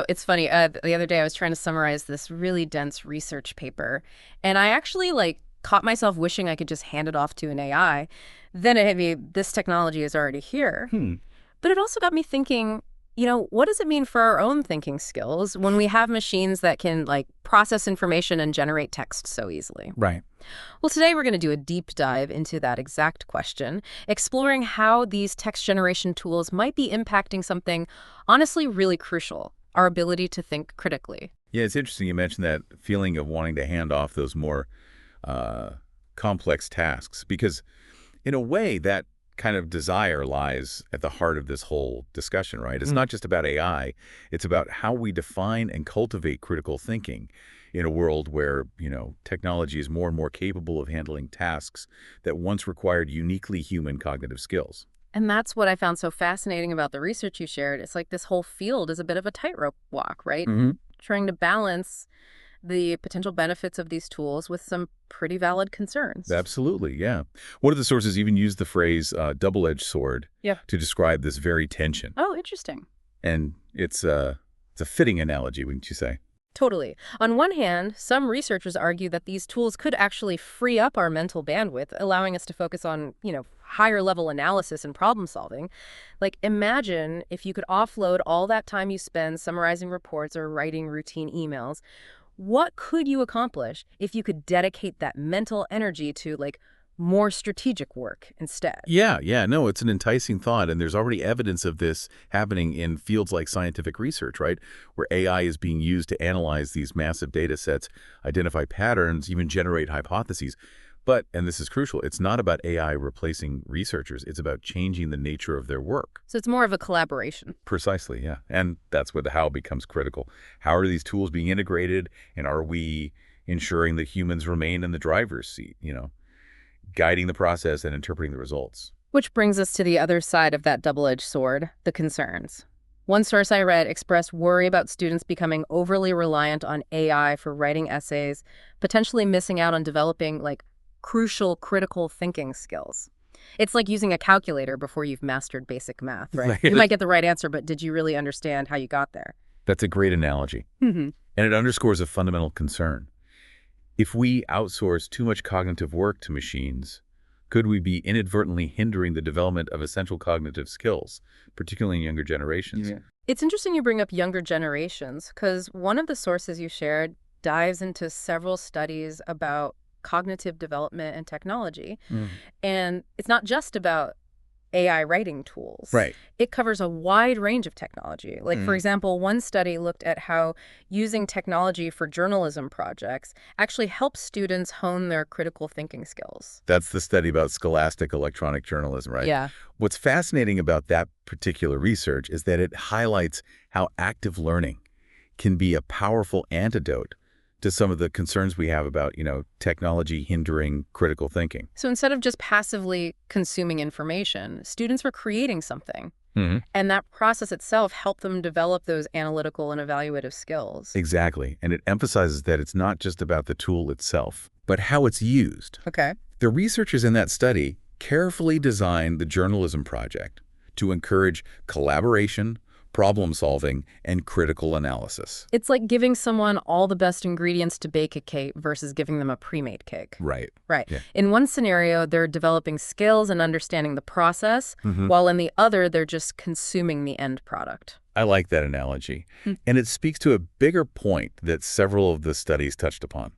It's funny. The other day I was trying to summarize this really dense research paper, and I actually caught myself wishing I could just hand it off to an AI. Then it hit me, this technology is already here. But it also got me thinking, what does it mean for our own thinking skills when we have machines that can process information and generate text so easily? Right. Well, today we're going to do a deep dive into that exact question, exploring how these text generation tools might be impacting something honestly really crucial, our ability to think critically. Yeah, it's interesting you mentioned that feeling of wanting to hand off those more complex tasks, because in a way that kind of desire lies at the heart of this whole discussion, right? It's not just about AI. It's about how we define and cultivate critical thinking in a world where, technology is more and more capable of handling tasks that once required uniquely human cognitive skills. And that's what I found so fascinating about the research you shared. It's like this whole field is a bit of a tightrope walk, right? Trying to balance the potential benefits of these tools with some pretty valid concerns. Absolutely, yeah. One of the sources even used the phrase double-edged sword to describe this very tension. Oh, interesting. And it's a fitting analogy, wouldn't you say? Totally. On one hand, some researchers argue that these tools could actually free up our mental bandwidth, allowing us to focus on, higher level analysis and problem solving. Imagine if you could offload all that time you spend summarizing reports or writing routine emails. What could you accomplish if you could dedicate that mental energy to more strategic work instead? Yeah, no, it's an enticing thought, and there's already evidence of this happening in fields like scientific research, right, where AI is being used to analyze these massive data sets, identify patterns, even generate hypotheses. But, and this is crucial, it's not about AI replacing researchers. It's about changing the nature of their work. So it's more of a collaboration. Precisely, yeah. And that's where the how becomes critical. How are these tools being integrated, and are we ensuring that humans remain in the driver's seat, guiding the process and interpreting the results? Which brings us to the other side of that double-edged sword, the concerns. One source I read expressed worry about students becoming overly reliant on AI for writing essays, potentially missing out on developing crucial critical thinking skills. It's like using a calculator before you've mastered basic math, right? You might get the right answer, but did you really understand how you got there? That's a great analogy. And it underscores a fundamental concern. If we outsource too much cognitive work to machines, could we be inadvertently hindering the development of essential cognitive skills, particularly in younger generations? Yeah. It's interesting you bring up younger generations, because one of the sources you shared dives into several studies about cognitive development and technology. And it's not just about AI writing tools. Right. It covers a wide range of technology. For example, one study looked at how using technology for journalism projects actually helps students hone their critical thinking skills. That's the study about scholastic electronic journalism, right? Yeah. What's fascinating about that particular research is that it highlights how active learning can be a powerful antidote to some of the concerns we have about, technology hindering critical thinking. So instead of just passively consuming information, students were creating something. And that process itself helped them develop those analytical and evaluative skills. Exactly. And it emphasizes that it's not just about the tool itself, but how it's used. Okay. The researchers in that study carefully designed the journalism project to encourage collaboration, problem solving, and critical analysis. It's like giving someone all the best ingredients to bake a cake versus giving them a pre-made cake. Right. Right. Yeah. In one scenario, they're developing skills and understanding the process, while in the other, they're just consuming the end product. I like that analogy. And it speaks to a bigger point that several of the studies touched upon.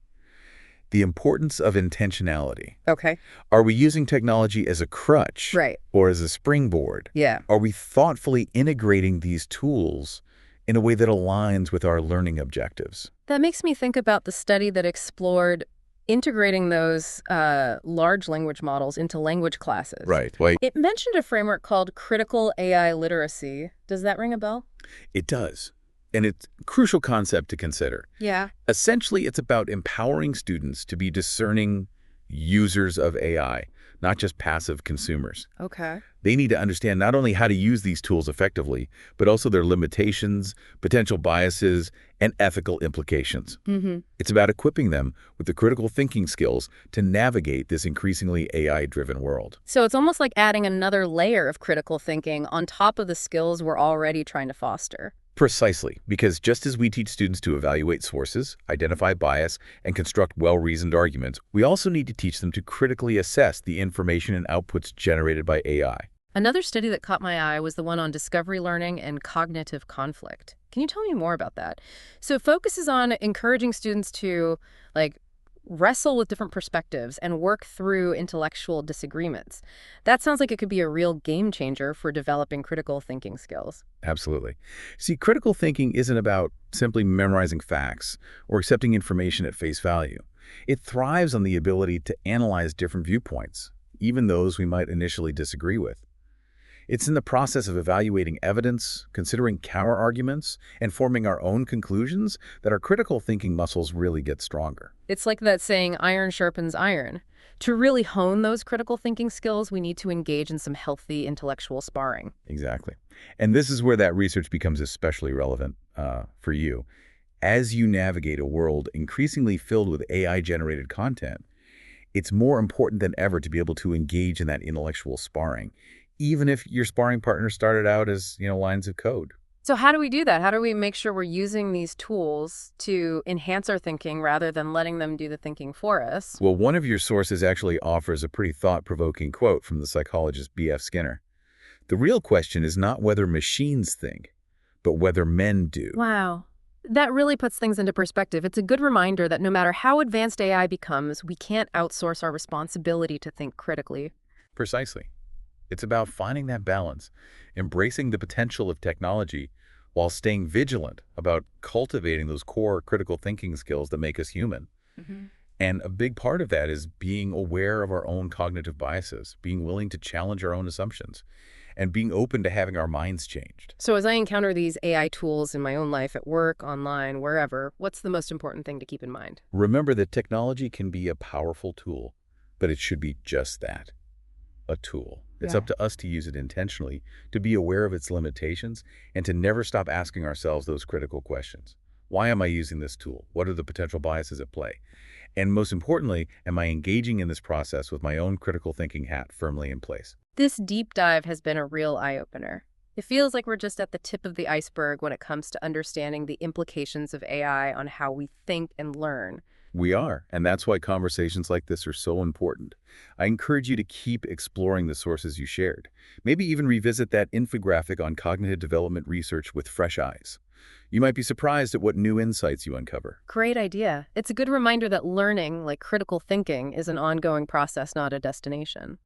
The importance of intentionality. Okay. Are we using technology as a crutch? Right. Or as a springboard? Yeah. Are we thoughtfully integrating these tools in a way that aligns with our learning objectives? That makes me think about the study that explored integrating those large language models into language classes. Right. It mentioned a framework called critical AI literacy. Does that ring a bell? It does. And it's a crucial concept to consider. Yeah. Essentially, it's about empowering students to be discerning users of AI, not just passive consumers. Okay. They need to understand not only how to use these tools effectively, but also their limitations, potential biases, and ethical implications. It's about equipping them with the critical thinking skills to navigate this increasingly AI-driven world. So it's almost like adding another layer of critical thinking on top of the skills we're already trying to foster. Precisely, because just as we teach students to evaluate sources, identify bias, and construct well-reasoned arguments, we also need to teach them to critically assess the information and outputs generated by AI. Another study that caught my eye was the one on discovery learning and cognitive conflict. Can you tell me more about that? So it focuses on encouraging students to, like, wrestle with different perspectives and work through intellectual disagreements. That sounds like it could be a real game changer for developing critical thinking skills. Absolutely. See, critical thinking isn't about simply memorizing facts or accepting information at face value. It thrives on the ability to analyze different viewpoints, even those we might initially disagree with. It's in the process of evaluating evidence, considering counter-arguments, and forming our own conclusions that our critical thinking muscles really get stronger. It's like that saying, iron sharpens iron. To really hone those critical thinking skills, we need to engage in some healthy intellectual sparring. Exactly. And this is where that research becomes especially relevant for you. As you navigate a world increasingly filled with AI-generated content, it's more important than ever to be able to engage in that intellectual sparring, even if your sparring partner started out as, lines of code. So how do we do that? How do we make sure we're using these tools to enhance our thinking rather than letting them do the thinking for us? Well, one of your sources actually offers a pretty thought-provoking quote from the psychologist B.F. Skinner. The real question is not whether machines think, but whether men do. Wow. That really puts things into perspective. It's a good reminder that no matter how advanced AI becomes, we can't outsource our responsibility to think critically. Precisely. It's about finding that balance, embracing the potential of technology while staying vigilant about cultivating those core critical thinking skills that make us human. Hmm. And a big part of that is being aware of our own cognitive biases, being willing to challenge our own assumptions, and being open to having our minds changed. So as I encounter these AI tools in my own life, at work, online, wherever, what's the most important thing to keep in mind? Remember that technology can be a powerful tool, but it should be just that, a tool. It's Yeah. up to us to use it intentionally, to be aware of its limitations, and to never stop asking ourselves those critical questions. Why am I using this tool? What are the potential biases at play? And most importantly, am I engaging in this process with my own critical thinking hat firmly in place? This deep dive has been a real eye-opener. It feels like we're just at the tip of the iceberg when it comes to understanding the implications of AI on how we think and learn. We are, and that's why conversations like this are so important. I encourage you to keep exploring the sources you shared. Maybe even revisit that infographic on cognitive development research with fresh eyes. You might be surprised at what new insights you uncover. Great idea. It's a good reminder that learning, like critical thinking, is an ongoing process, not a destination.